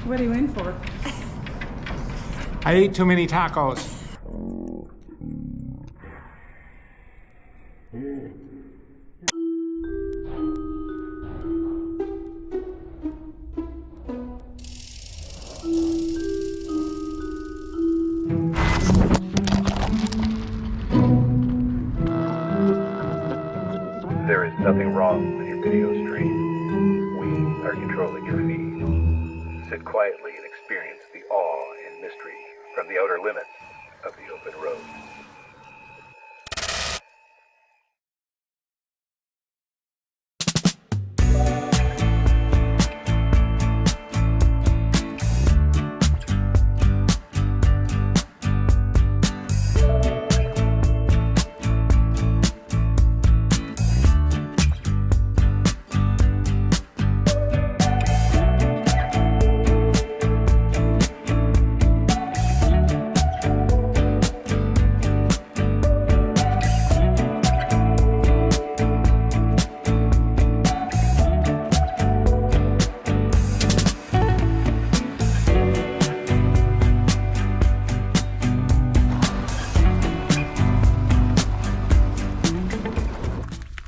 What are you in for? I ate too many tacos. There is nothing wrong with your video stream. We are controlling your feed. Sit quietly and experience the awe and mystery from the outer limits of the open road.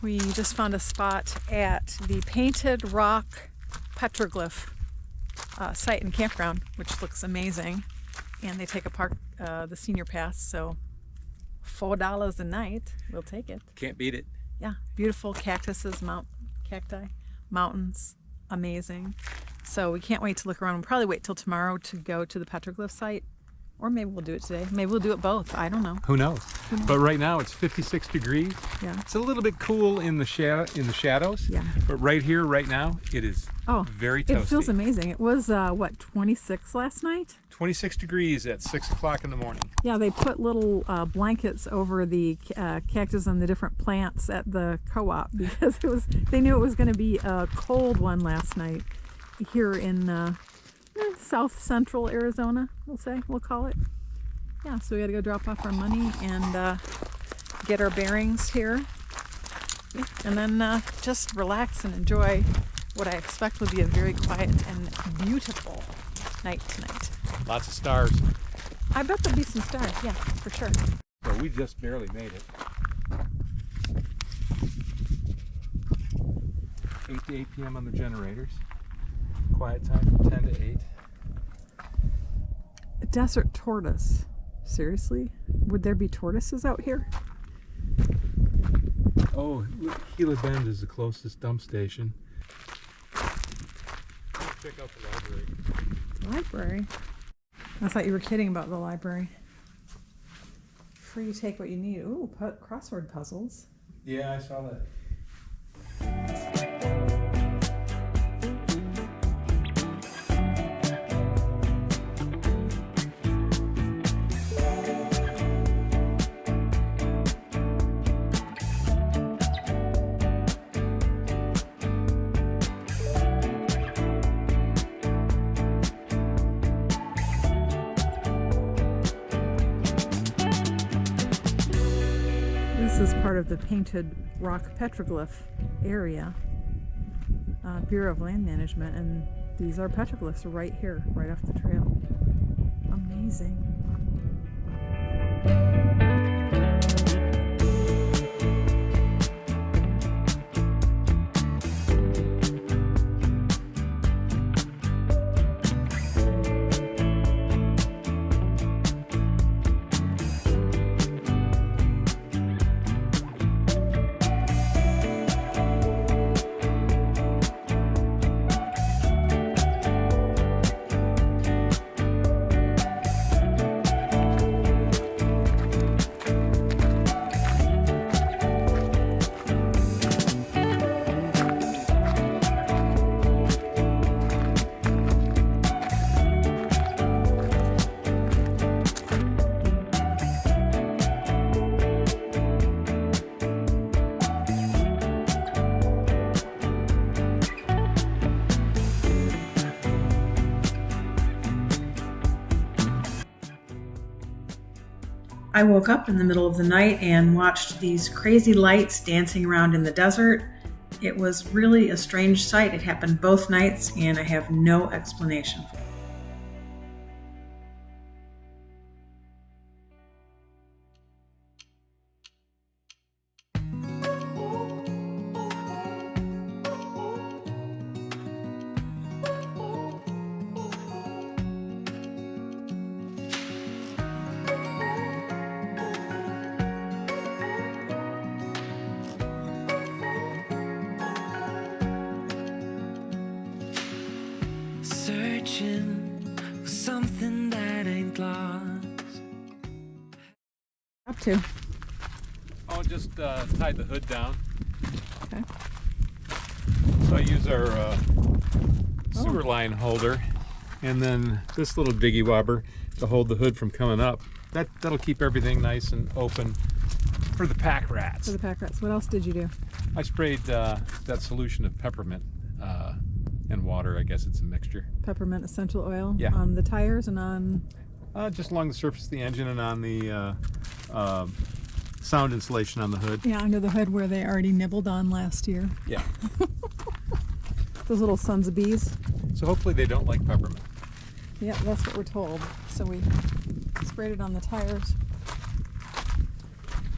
We just found a spot at the Painted Rock Petroglyph site and campground, which looks amazing. And they take apart the senior pass, so $4 a night, we'll take it. Can't beat it. Yeah, beautiful cactuses, cacti, mountains, amazing. So we can't wait to look around. We'll probably wait till tomorrow to go to the Petroglyph site. Or maybe we'll do it today. Maybe we'll do it both. I don't know. Who knows? But right now it's 56 degrees. Yeah. It's a little bit cool in the shadows. Yeah. But right here, right now, it is very toasty. It feels amazing. It was, what, 26 last night? 26 degrees at 6 o'clock in the morning. Yeah, they put little blankets over the cactus and the different plants at the co-op because they knew it was going to be a cold one last night here in south central Arizona, we'll call it. Yeah, so we got to go drop off our money and get our bearings here. Yeah, and then just relax and enjoy what I expect will be a very quiet and beautiful night tonight. Lots of stars. I bet there'll be some stars, yeah, for sure. Well, we just barely made it. 8 to 8 p.m. on the generators. Quiet time from 10 to 8. A desert tortoise. Seriously? Would there be tortoises out here? Oh, Gila Bend is the closest dump station. Check out the library. Library? I thought you were kidding about the library. Free to take what you need. Ooh, crossword puzzles. Yeah, I saw that. This is part of the Painted Rock Petroglyph area, Bureau of Land Management, and these are petroglyphs right here, right off the trail. Amazing. I woke up in the middle of the night and watched these crazy lights dancing around in the desert. It was really a strange sight. It happened both nights and I have no explanation for it. searching for something that ain't lost. Up to. I'll just tie the hood down. Okay. So I use our sewer line holder, and then this little diggy wobber to hold the hood from coming up. That'll keep everything nice and open for the pack rats. For the pack rats. What else did you do? I sprayed that solution of peppermint and water. I guess it's a mixture. Peppermint essential oil. Yeah. On the tires and on. Just along the surface of the engine and on the sound insulation on the hood. Yeah, under the hood where they already nibbled on last year. Yeah. Those little sons of bees. So hopefully they don't like peppermint. Yeah, that's what we're told. So we sprayed it on the tires.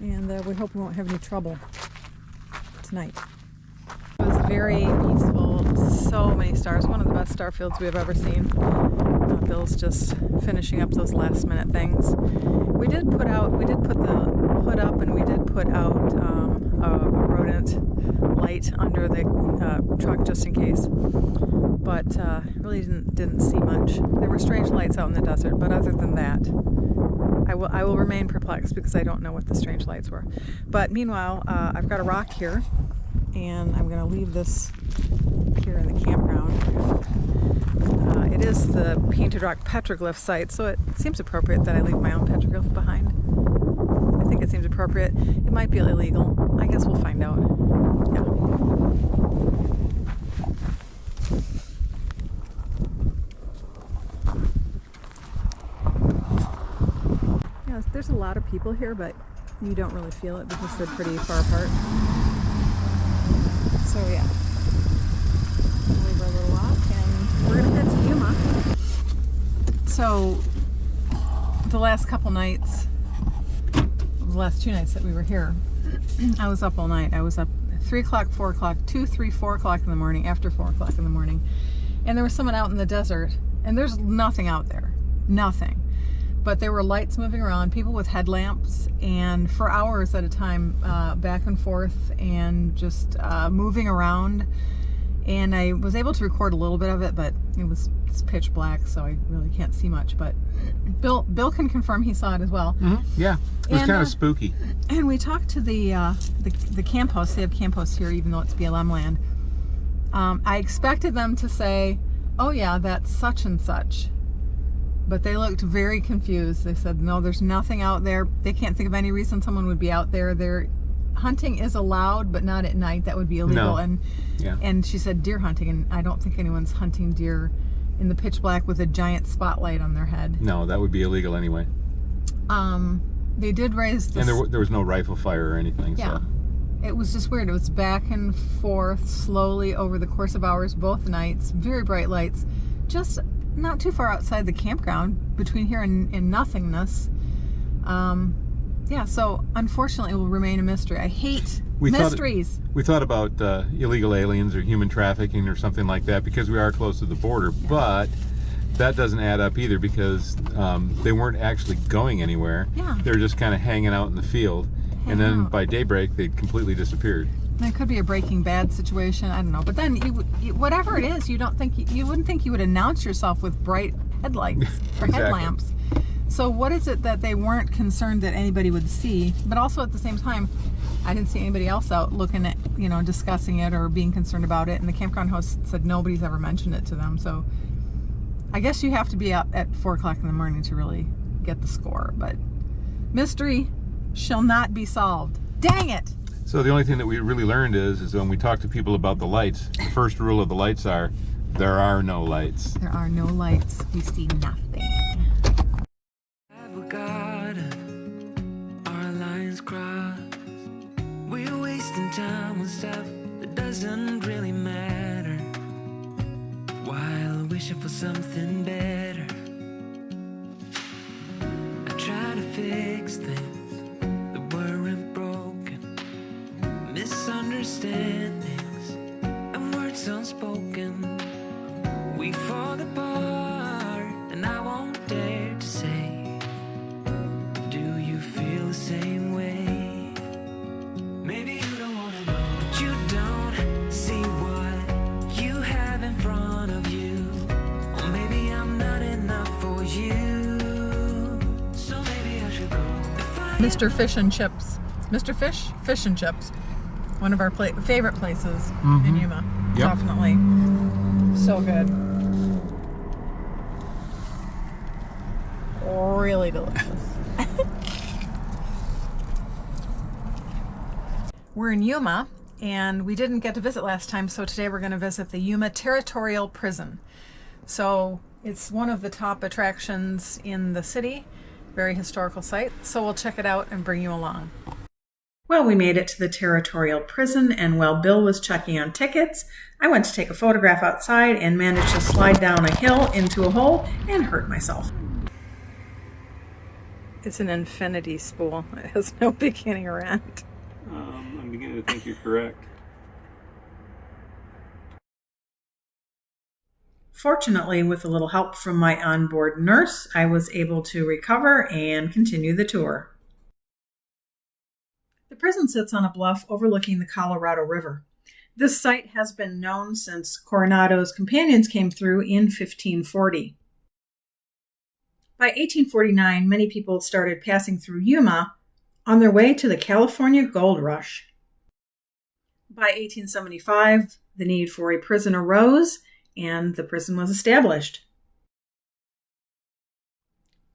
And we hope we won't have any trouble tonight. It was very peaceful. So many stars. One of the best star fields we've ever seen. Bill's just finishing up those last minute things. We did put the hood up, and we did put out a rodent light under the truck just in case. But really didn't see much. There were strange lights out in the desert, but other than that, I will remain perplexed because I don't know what the strange lights were. But meanwhile, I've got a rock here, and I'm going to leave this here in the campground. It is the Painted Rock Petroglyph site, so it seems appropriate that I leave my own petroglyph behind. I think it seems appropriate. It might be illegal. I guess we'll find out. Yeah. There's a lot of people here, but you don't really feel it because they're pretty far apart. So yeah, we'll leave our little walk and we're gonna head to Yuma. So the last couple nights, the last 2 nights that we were here, I was up all night. I was up 3 o'clock, 4 o'clock, 2, 3, 4 o'clock in the morning, after 4 o'clock in the morning. And there was someone out in the desert, and there's nothing out there, nothing. But there were lights moving around, people with headlamps, and for hours at a time, back and forth, and just moving around. And I was able to record a little bit of it, but it's pitch black, so I really can't see much. But Bill can confirm he saw it as well. Mm-hmm. Yeah, it was kind of spooky. And we talked to the camp host. They have camp hosts here, even though it's BLM land. I expected them to say, "Oh yeah, that's such and such." But they looked very confused. They said, no, there's nothing out there. They can't think of any reason someone would be out there. Hunting is allowed, but not at night. That would be illegal. No. And she said deer hunting, and I don't think anyone's hunting deer in the pitch black with a giant spotlight on their head. No, that would be illegal anyway. They did raise this. And there was no rifle fire or anything. Yeah. So. It was just weird. It was back and forth slowly over the course of hours, both nights. Very bright lights. Just not too far outside the campground, between here and nothingness. Yeah, so unfortunately it will remain a mystery. I hate mysteries. We thought about illegal aliens or human trafficking or something like that because we are close to the border, but that doesn't add up either because they weren't actually going anywhere. Yeah. They were just kind of hanging out in the field, and then by daybreak they completely disappeared. It could be a Breaking Bad situation. I don't know. But then, whatever it is, you wouldn't think you would announce yourself with bright headlights or Exactly. headlamps. So what is it that they weren't concerned that anybody would see? But also at the same time, I didn't see anybody else out looking at, discussing it or being concerned about it. And the campground host said nobody's ever mentioned it to them. So I guess you have to be up at 4 o'clock in the morning to really get the score. But mystery shall not be solved. Dang it! So the only thing that we really learned is when we talk to people about the lights, the first rule of the lights are, there are no lights. There are no lights. We see nothing. Have we got our lines crossed? We're wasting time on stuff that doesn't really matter, while wishing for something better. I try to fix things that weren't broken, misunderstandings and words unspoken. We fall apart, and I won't dare to say, do you feel the same way? Maybe you don't wanna know, but you don't see what you have in front of you. Or maybe Mr. Fish and Chips. Mr. Fish and Chips. One of our favorite places in Yuma. Yep. Definitely. So good. Really delicious. We're in Yuma, and we didn't get to visit last time, so today we're going to visit the Yuma Territorial Prison. So it's one of the top attractions in the city, very historical site, so we'll check it out and bring you along. Well, we made it to the Territorial Prison, and while Bill was checking on tickets, I went to take a photograph outside and managed to slide down a hill into a hole and hurt myself. It's an infinity spool. It has no beginning or end. I'm beginning to think you're correct. Fortunately, with a little help from my onboard nurse, I was able to recover and continue the tour. The prison sits on a bluff overlooking the Colorado River. This site has been known since Coronado's companions came through in 1540. By 1849, many people started passing through Yuma on their way to the California Gold Rush. By 1875, the need for a prison arose, and the prison was established.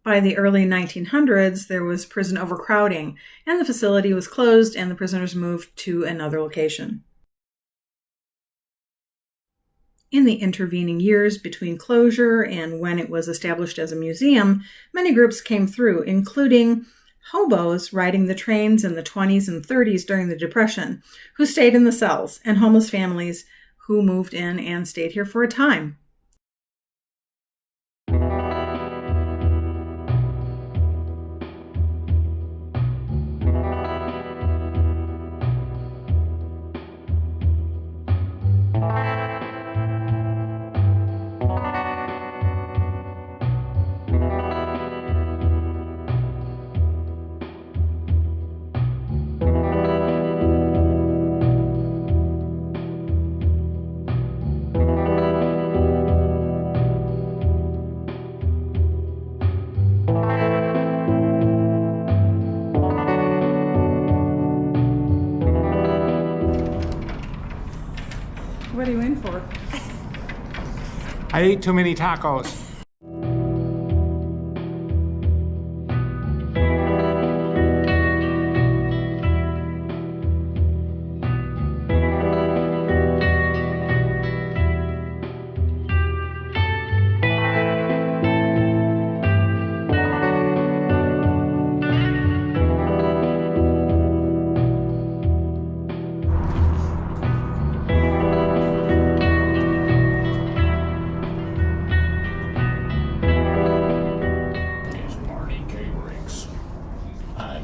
By the early 1900s, there was prison overcrowding, and the facility was closed and the prisoners moved to another location. In the intervening years between closure and when it was established as a museum, many groups came through, including hobos riding the trains in the 20s and 30s during the Depression, who stayed in the cells, and homeless families who moved in and stayed here for a time. What are you in for? I ate too many tacos.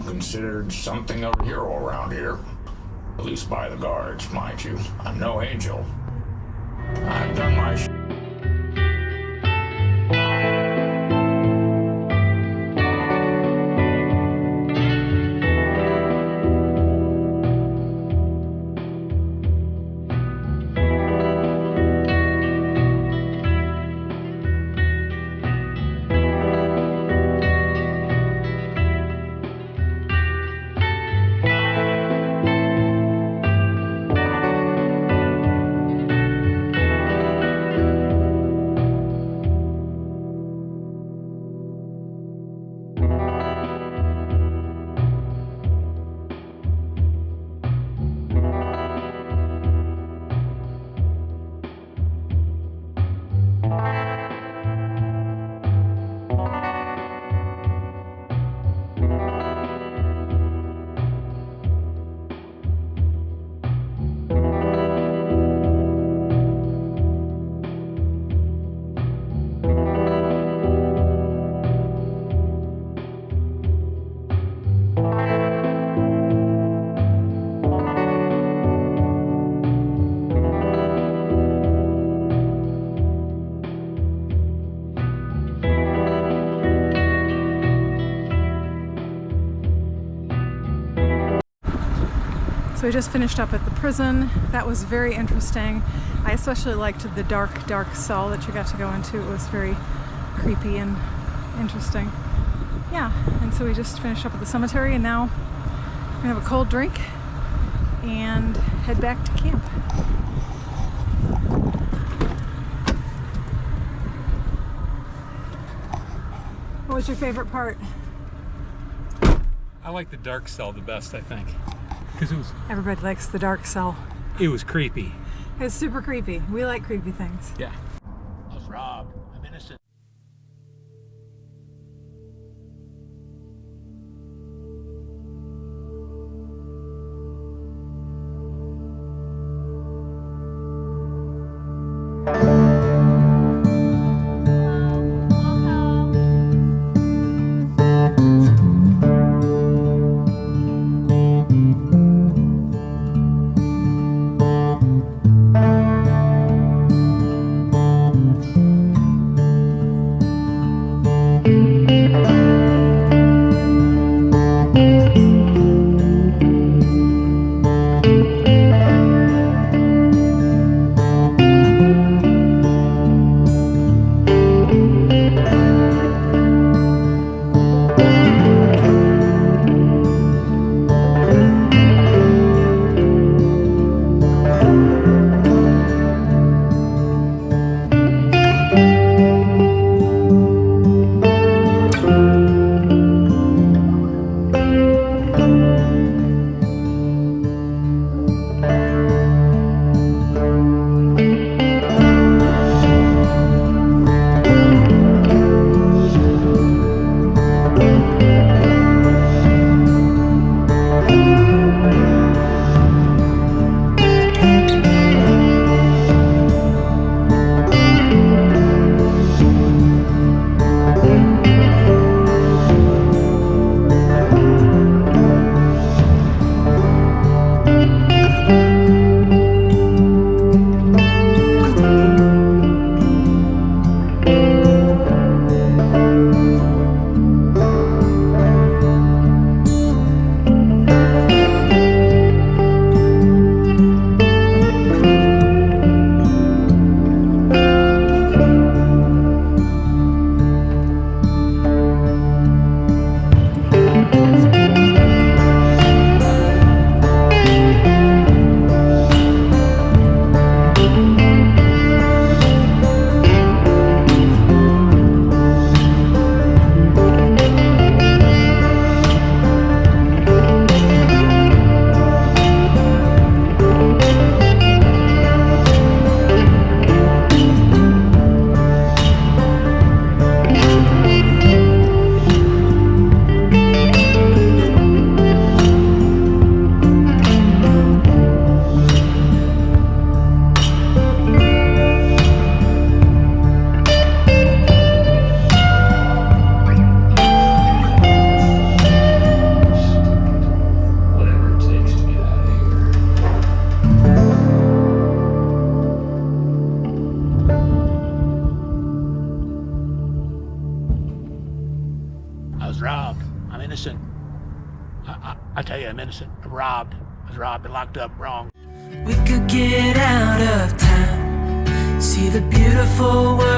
Considered something of a hero around here. At least by the guards, mind you. I'm no angel. I've done my So we just finished up at the prison. That was very interesting. I especially liked the dark cell that you got to go into. It was very creepy and interesting. yeah, and so we just finished up at the cemetery, and now we're gonna have a cold drink and head back to camp. What was your favorite part? I like the dark cell the best, I think, because Everybody likes the dark cell. it was creepy. It's super creepy. We like creepy things. Yeah. I was robbed. I'm innocent. innocent. I tell you, I'm innocent. I'm robbed. I was robbed and locked up wrong. We could get out of town, see the beautiful world